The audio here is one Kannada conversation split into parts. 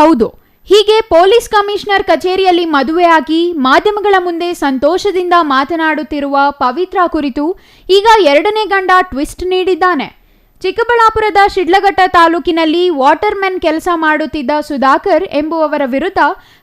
ಹೌದು, ಹೀಗೆ ಪೊಲೀಸ್ ಕಮಿಷನರ್ ಕಚೇರಿಯಲ್ಲಿ ಮದುವೆಯಾಗಿ ಮಾಧ್ಯಮಗಳ ಮುಂದೆ ಸಂತೋಷದಿಂದ ಮಾತನಾಡುತ್ತಿರುವ ಪವಿತ್ರ ಕುರಿತು ಈಗ ಎರಡನೇ ಗಂಡ ಟ್ವಿಸ್ಟ್ ನೀಡಿದ್ದಾನೆ. ಚಿಕ್ಕಬಳ್ಳಾಪುರದ ಶಿಡ್ಲಘಟ್ಟ ತಾಲೂಕಿನಲ್ಲಿ ವಾಟರ್ಮೆನ್ ಕೆಲಸ ಮಾಡುತ್ತಿದ್ದ ಸುಧಾಕರ್ ಎಂಬುವವರ ವಿರುದ್ಧ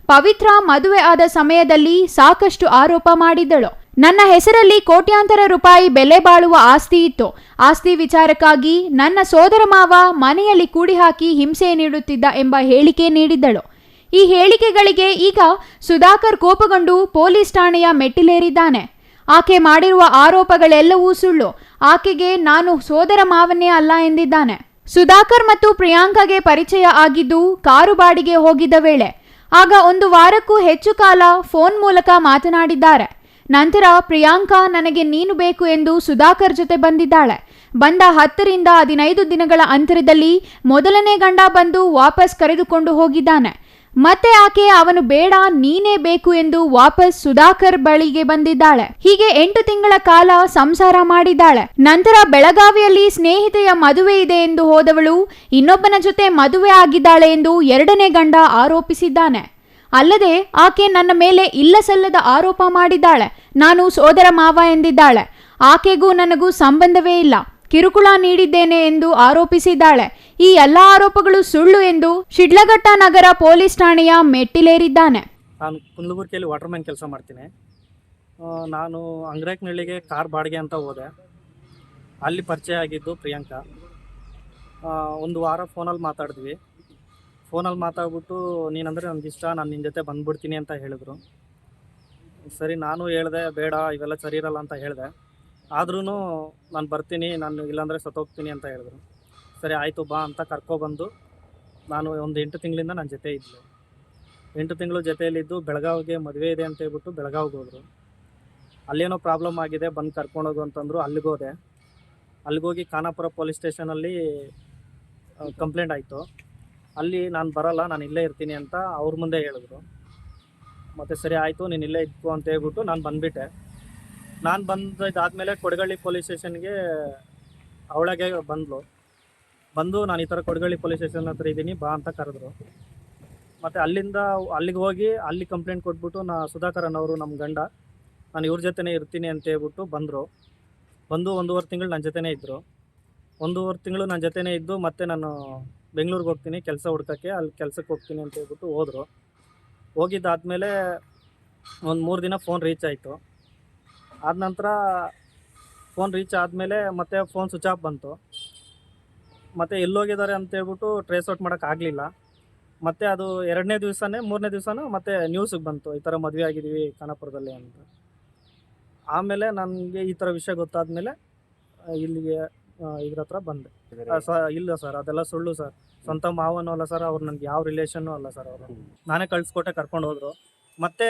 ಪವಿತ್ರ ಮದುವೆ ಆದ ಸಮಯದಲ್ಲಿ ಸಾಕಷ್ಟು ಆರೋಪ ಮಾಡಿದ್ದಳು. ನನ್ನ ಹೆಸರಲ್ಲಿ ಕೋಟ್ಯಾಂತರ ರೂಪಾಯಿ ಬೆಲೆ ಬಾಳುವ ಆಸ್ತಿ ಇತ್ತು. ಆಸ್ತಿ ವಿಚಾರಕ್ಕಾಗಿ ನನ್ನ ಸೋದರ ಮಾವ ಮನೆಯಲ್ಲಿ ಕೂಡಿ ಹಾಕಿ ಹಿಂಸೆ ನೀಡುತ್ತಿದ್ದ ಎಂಬ ಹೇಳಿಕೆ ನೀಡಿದ್ದಳು. ಈ ಹೇಳಿಕೆಗಳಿಗೆ ಈಗ ಸುಧಾಕರ್ ಕೋಪಗೊಂಡು ಪೊಲೀಸ್ ಠಾಣೆಯ ಮೆಟ್ಟಿಲೇರಿದ್ದಾನೆ. ಆಕೆ ಮಾಡಿರುವ ಆರೋಪಗಳೆಲ್ಲವೂ ಸುಳ್ಳು. ಆಕೆಗೆ ನಾನು ಸೋದರ ಮಾವನೇ ಅಲ್ಲ ಎಂದಿದ್ದಾನೆ. ಸುಧಾಕರ್ ಮತ್ತು ಪ್ರಿಯಾಂಕಾಗೆ ಪರಿಚಯ ಆಗಿದ್ದು ಕಾರು ಬಾಡಿಗೆ ಹೋಗಿದ್ದ ವೇಳೆ. ಆಗ 1 ವಾರಕ್ಕೂ ಹೆಚ್ಚು ಕಾಲ ಫೋನ್ ಮೂಲಕ ಮಾತನಾಡಿದ್ದಾರೆ. ನಂತರ ಪ್ರಿಯಾಂಕಾ ನನಗೆ ನೀನು ಬೇಕು ಎಂದು ಸುಧಾಕರ್ ಜೊತೆ ಬಂದಿದ್ದಾಳೆ. ಬಂದ 10 ರಿಂದ 15 ದಿನಗಳ ಅಂತರದಲ್ಲಿ ಮೊದಲನೇ ಗಂಡ ಬಂದು ವಾಪಸ್ ಕರೆದುಕೊಂಡು ಹೋಗಿದ್ದಾನೆ. ಮತ್ತೆ ಆಕೆ ಅವನು ಬೇಡ ನೀನೇ ಬೇಕು ಎಂದು ವಾಪಸ್ ಸುಧಾಕರ್ ಬಳಿಗೆ ಬಂದಿದ್ದಾಳೆ. ಹೀಗೆ 8 ತಿಂಗಳ ಕಾಲ ಸಂಸಾರ ಮಾಡಿದ್ದಾಳೆ. ನಂತರ ಬೆಳಗಾವಿಯಲ್ಲಿ ಸ್ನೇಹಿತೆಯ ಮದುವೆ ಇದೆ ಎಂದು ಹೋದವಳು ಇನ್ನೊಬ್ಬನ ಜೊತೆ ಮದುವೆ ಆಗಿದ್ದಾಳೆ ಎಂದು ಎರಡನೇ ಗಂಡ ಆರೋಪಿಸಿದ್ದಾನೆ. ಅಲ್ಲದೆ ಆಕೆ ನನ್ನ ಮೇಲೆ ಇಲ್ಲಸಲ್ಲದ ಆರೋಪ ಮಾಡಿದ್ದಾಳೆ. ನಾನು ಸೋದರ ಮಾವ ಎಂದಿದ್ದಾಳೆ. ಆಕೆಗೂ ನನಗೂ ಸಂಬಂಧವೇ ಇಲ್ಲ, ಕಿರುಕುಳ ನೀಡಿದ್ದೇನೆ ಎಂದು ಆರೋಪಿಸಿದ್ದಾಳೆ. ಈ ಎಲ್ಲ ಆರೋಪಗಳು ಸುಳ್ಳು ಎಂದು ಶಿಡ್ಲಘಟ್ಟ ನಗರ ಪೊಲೀಸ್ ಠಾಣೆಯ ಮೆಟ್ಟಿಲೇರಿದ್ದಾನೆ. ನಾನು ಕುಂದಲಗುರ್ಕಿಯಲ್ಲಿ ವಾಟರ್ಮ್ಯಾನ್ ಕೆಲಸ ಮಾಡ್ತೀನಿ. ನಾನು ಅಂಗ್ರೇಕ್ನಳ್ಳಿಗೆ ಕಾರ್ ಬಾಡಿಗೆ ಅಂತ ಹೋದೆ. ಅಲ್ಲಿ ಪರಿಚಯ ಆಗಿದ್ದು ಪ್ರಿಯಾಂಕಾ. 1 ವಾರ ಫೋನಲ್ಲಿ ಮಾತಾಡಿದ್ವಿ. ಫೋನಲ್ಲಿ ಮಾತಾಡ್ಬಿಟ್ಟು ನೀನಂದರೆ ನನಗೆ ಇಷ್ಟ, ನಾನು ನಿನ್ನ ಜೊತೆ ಬಂದ್ಬಿಡ್ತೀನಿ ಅಂತ ಹೇಳಿದ್ರು. ಸರಿ ನಾನು ಹೇಳಿದೆ ಬೇಡ ಇವೆಲ್ಲ ಸರಿ ಇರಲ್ಲ ಅಂತ ಹೇಳಿದೆ. ಆದ್ರೂ ನಾನು ಬರ್ತೀನಿ, ನಾನು ಇಲ್ಲಾಂದರೆ ಸತ್ತೋಗ್ತೀನಿ ಅಂತ ಹೇಳಿದ್ರು. ಸರಿ ಆಯಿತು ಬಾ ಅಂತ ಕರ್ಕೊಬಂದು ನಾನು ಒಂದು 8 ತಿಂಗಳಿಂದ ನನ್ನ ಜೊತೆ ಇದ್ದೆ. 8 ತಿಂಗಳು ಜೊತೆಯಲ್ಲಿದ್ದು ಬೆಳಗಾವಿಗೆ ಮದುವೆ ಇದೆ ಅಂತ ಹೇಳ್ಬಿಟ್ಟು ಬೆಳಗಾವಿಗೆ ಹೋದರು. ಅಲ್ಲೇನೋ ಪ್ರಾಬ್ಲಮ್ ಆಗಿದೆ ಬಂದು ಕರ್ಕೊಂಡೋಗು ಅಂತಂದರು. ಅಲ್ಲಿಗೋದೆ. ಅಲ್ಲಿಗೋಗಿ ಖಾನಾಪುರ ಪೊಲೀಸ್ ಸ್ಟೇಷನಲ್ಲಿ ಕಂಪ್ಲೇಂಟ್ ಆಯಿತು. ಅಲ್ಲಿ ನಾನು ಬರೋಲ್ಲ, ನಾನು ಇಲ್ಲೇ ಇರ್ತೀನಿ ಅಂತ ಅವ್ರ ಮುಂದೆ ಹೇಳಿದ್ರು. ಮತ್ತು ಸರಿ ಆಯಿತು ನೀನು ಇಲ್ಲೇ ಇದ್ಕೋ ಅಂತ ಹೇಳ್ಬಿಟ್ಟು ನಾನು ಬಂದುಬಿಟ್ಟೆ. ನಾನು ಬಂದಾದಮೇಲೆ ಕೊಡಗಳ್ಳಿ ಪೊಲೀಸ್ ಸ್ಟೇಷನ್ಗೆ ಅವಳಗೆ ಬಂದು ನಾನು ಈ ಥರ ಕೊಡಗಳ್ಳಿ ಪೊಲೀಸ್ ಸ್ಟೇಷನ್ ಹತ್ರ ಇದ್ದೀನಿ ಬಾ ಅಂತ ಕರೆದ್ರು. ಮತ್ತು ಅಲ್ಲಿಗೆ ಹೋಗಿ ಅಲ್ಲಿ ಕಂಪ್ಲೇಂಟ್ ಕೊಟ್ಬಿಟ್ಟು ಸುಧಾಕರ್ ಅನ್ನೋರು ನಮ್ಮ ಗಂಡ ನಾನು ಇವ್ರ ಜೊತೆನೇ ಇರ್ತೀನಿ ಅಂತ ಹೇಳ್ಬಿಟ್ಟು ಬಂದು 1.5 ತಿಂಗಳು ನನ್ನ ಜೊತೆನೇ ಇದ್ದರು. 1.5 ತಿಂಗಳು ನನ್ನ ಜೊತೆನೇ ಇದ್ದು ಮತ್ತೆ ನಾನು ಬೆಂಗಳೂರಿಗೆ ಹೋಗ್ತೀನಿ ಕೆಲಸ ಹುಡ್ಕೋಕ್ಕೆ, ಅಲ್ಲಿ ಕೆಲಸಕ್ಕೆ ಹೋಗ್ತೀನಿ ಅಂತ ಹೇಳ್ಬಿಟ್ಟು ಹೋದರು. ಹೋಗಿದ್ದಾದಮೇಲೆ ಒಂದು 3 ದಿನ ಫೋನ್ ರೀಚ್ ಆಯಿತು. ಆದ ನಂತರ ಫೋನ್ ರೀಚ್ ಆದಮೇಲೆ ಮತ್ತೆ ಫೋನ್ ಸ್ವಿಚ್ ಆಫ್ ಬಂತು. ಮತ್ತು ಎಲ್ಲೋಗಿದ್ದಾರೆ ಅಂತೇಳ್ಬಿಟ್ಟು ಟ್ರೇಸ್ ಔಟ್ ಮಾಡೋಕ್ಕಾಗಲಿಲ್ಲ. ಮತ್ತು ಅದು 2ನೇ ದಿವಸನೇ 3ನೇ ದಿವಸನೂ ಮತ್ತೆ ನ್ಯೂಸಿಗೆ ಬಂತು ಈ ಥರ ಮದುವೆ ಆಗಿದ್ದೀವಿ ಖಾನಾಪುರದಲ್ಲಿ ಅಂತ. ಆಮೇಲೆ ನನಗೆ ಈ ಥರ ವಿಷಯ ಗೊತ್ತಾದಮೇಲೆ ಇಲ್ಲಿಗೆ ಇದ್ರ ಹತ್ರ ಬಂದೆ. ಇಲ್ಲ ಸರ್ ಅದೆಲ್ಲ ಸುಳ್ಳು ಸರ್, ಸ್ವಂತ ಮಾವನೂ ಅಲ್ಲ ಸರ್, ಅವ್ರು ನನಗೆ ಯಾವ ರಿಲೇಷನ್ನೂ ಅಲ್ಲ ಸರ್. ಅವರು ನಾನೇ ಕಳಿಸ್ಕೊಟ್ಟೆ ಕರ್ಕೊಂಡು ಹೋದರು. ಮತ್ತೆ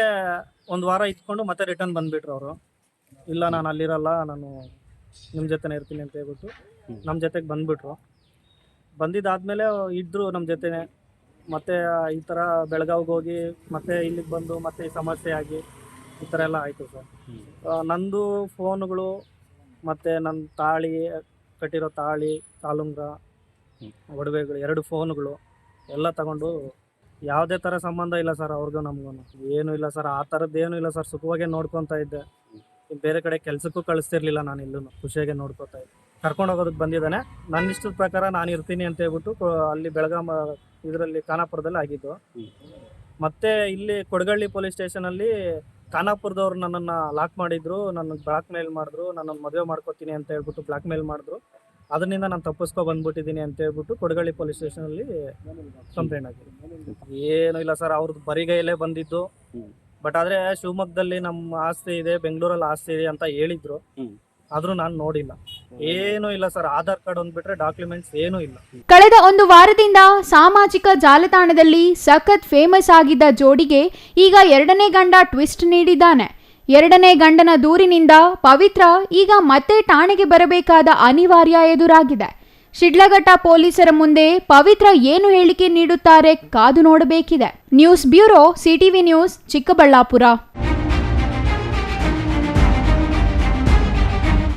1 ವಾರ ಇಟ್ಕೊಂಡು ಮತ್ತೆ ರಿಟರ್ನ್ ಬಂದುಬಿಟ್ರು ಅವರು. ಇಲ್ಲ ನಾನು ಅಲ್ಲಿರಲ್ಲ, ನಾನು ನಿಮ್ಮ ಜೊತೆನೇ ಇರ್ತೀನಿ ಅಂತ ಹೇಳ್ಬಿಟ್ಟು ನಮ್ಮ ಜೊತೆಗೆ ಬಂದುಬಿಟ್ರು. ಬಂದಿದ್ದಾದಮೇಲೆ ಇದ್ದರು ನಮ್ಮ ಜೊತೆನೇ. ಮತ್ತು ಈ ಥರ ಬೆಳಗಾವಿಗೆ ಹೋಗಿ ಮತ್ತೆ ಇಲ್ಲಿಗೆ ಬಂದು ಮತ್ತೆ ಈ ಸಮಸ್ಯೆ ಆಗಿ ಈ ಥರ ಎಲ್ಲ ಆಯಿತು ಸರ್. ನಂದು ಫೋನುಗಳು ಮತ್ತು ನನ್ನ ತಾಳಿ ಕಟ್ಟಿರೋ ತಾಳಿ, ಕಾಲುಂಗ್ರ, ಒಡವೆಗಳು, 2 ಫೋನುಗಳು ಎಲ್ಲ ತಗೊಂಡು ಯಾವುದೇ ಥರ ಸಂಬಂಧ ಇಲ್ಲ ಸರ್ ಅವ್ರಿಗೂ ನಮಗೂ ಏನೂ ಇಲ್ಲ ಸರ್. ಆ ಥರದ್ದೇನೂ ಇಲ್ಲ ಸರ್. ಸುಖವಾಗೇ ನೋಡ್ಕೊತಾ ಇದ್ದೆ. ಬೇರೆ ಕಡೆ ಕೆಲಸಕ್ಕೂ ಕಳಿಸ್ತಿರ್ಲಿಲ್ಲ. ನಾನು ಇಲ್ಲೂ ಖುಷಿಯಾಗೆ ನೋಡ್ಕೊತಾ ಇದ್ದೆ. ಕರ್ಕೊಂಡು ಹೋಗೋದಕ್ಕೆ ಬಂದಿದ್ದಾನೆ. ನನ್ನ ಇಷ್ಟದ ಪ್ರಕಾರ ನಾನು ಇರ್ತೀನಿ ಅಂತ ಹೇಳ್ಬಿಟ್ಟು ಅಲ್ಲಿ ಇದರಲ್ಲಿ ಖಾನಾಪುರದಲ್ಲಿ ಆಗಿದ್ದು. ಮತ್ತೆ ಇಲ್ಲಿ ಕೊಡಗಳ್ಳಿ ಪೊಲೀಸ್ ಸ್ಟೇಷನಲ್ಲಿ ಖಾನಾಪುರದವ್ರು ನನ್ನನ್ನು ಲಾಕ್ ಮಾಡಿದ್ರು, ನನಗೆ ಬ್ಲಾಕ್ ಮೇಲ್ ಮಾಡಿದ್ರು, ನನ್ನನ್ನು ಮದುವೆ ಮಾಡ್ಕೊತೀನಿ ಅಂತ ಹೇಳ್ಬಿಟ್ಟು ಬ್ಲಾಕ್ ಮೇಲ್ ಮಾಡಿದ್ರು. ಅದರಿಂದ ನಾನು ತಪ್ಪಿಸ್ಕೊ ಬಂದ್ಬಿಟ್ಟಿದ್ದೀನಿ ಅಂತ ಹೇಳ್ಬಿಟ್ಟು ಕೊಡಗಳ್ಳಿ ಪೊಲೀಸ್ ಸ್ಟೇಷನಲ್ಲಿ ಕಂಪ್ಲೇಂಟ್ ಆಗಿದೆ. ಏನೂ ಇಲ್ಲ ಸರ್, ಅವ್ರದ್ದು ಬರಿಗೈಯಲ್ಲೇ ಬಂದಿದ್ದು. ಬಟ್ ಆದರೆ ಶಿವಮೊಗ್ಗದಲ್ಲಿ ನಮ್ಮ ಆಸ್ತಿ ಇದೆ, ಬೆಂಗಳೂರಲ್ಲಿ ಆಸ್ತಿ ಇದೆ ಅಂತ ಹೇಳಿದ್ರು. ಆದ್ರೂ ನಾನು ನೋಡಿಲ್ಲ. ಏನೂ ಇಲ್ಲ ಸರ್. ಆಧಾರ್ ಕಾರ್ಡ್ ಒಂದ್ಬಿಟ್ರೆ ಡಾಕ್ಯುಮೆಂಟ್ಸ್ ಏನೂ ಇಲ್ಲ. ಕಳೆದ 1 ವಾರದಿಂದ ಸಾಮಾಜಿಕ ಜಾಲತಾಣದಲ್ಲಿ ಸಖತ್ ಫೇಮಸ್ ಆಗಿದ್ದ ಜೋಡಿಗೆ ಈಗ ಎರಡನೇ ಗಂಡ ಟ್ವಿಸ್ಟ್ ನೀಡಿದ್ದಾನೆ. ಎರಡನೇ ಗಂಡನ ದೂರಿನಿಂದ ಪವಿತ್ರ ಈಗ ಮತ್ತೆ ಠಾಣೆಗೆ ಬರಬೇಕಾದ ಅನಿವಾರ್ಯ ಎದುರಾಗಿದೆ. ಶಿಡ್ಲಘಟ್ಟ ಪೊಲೀಸರ ಮುಂದೆ ಪವಿತ್ರ ಏನು ಹೇಳಿಕೆ ನೀಡುತ್ತಾರೆ ಕಾದು ನೋಡಬೇಕಿದೆ. News bureau, CTV news, Chikkaballapur.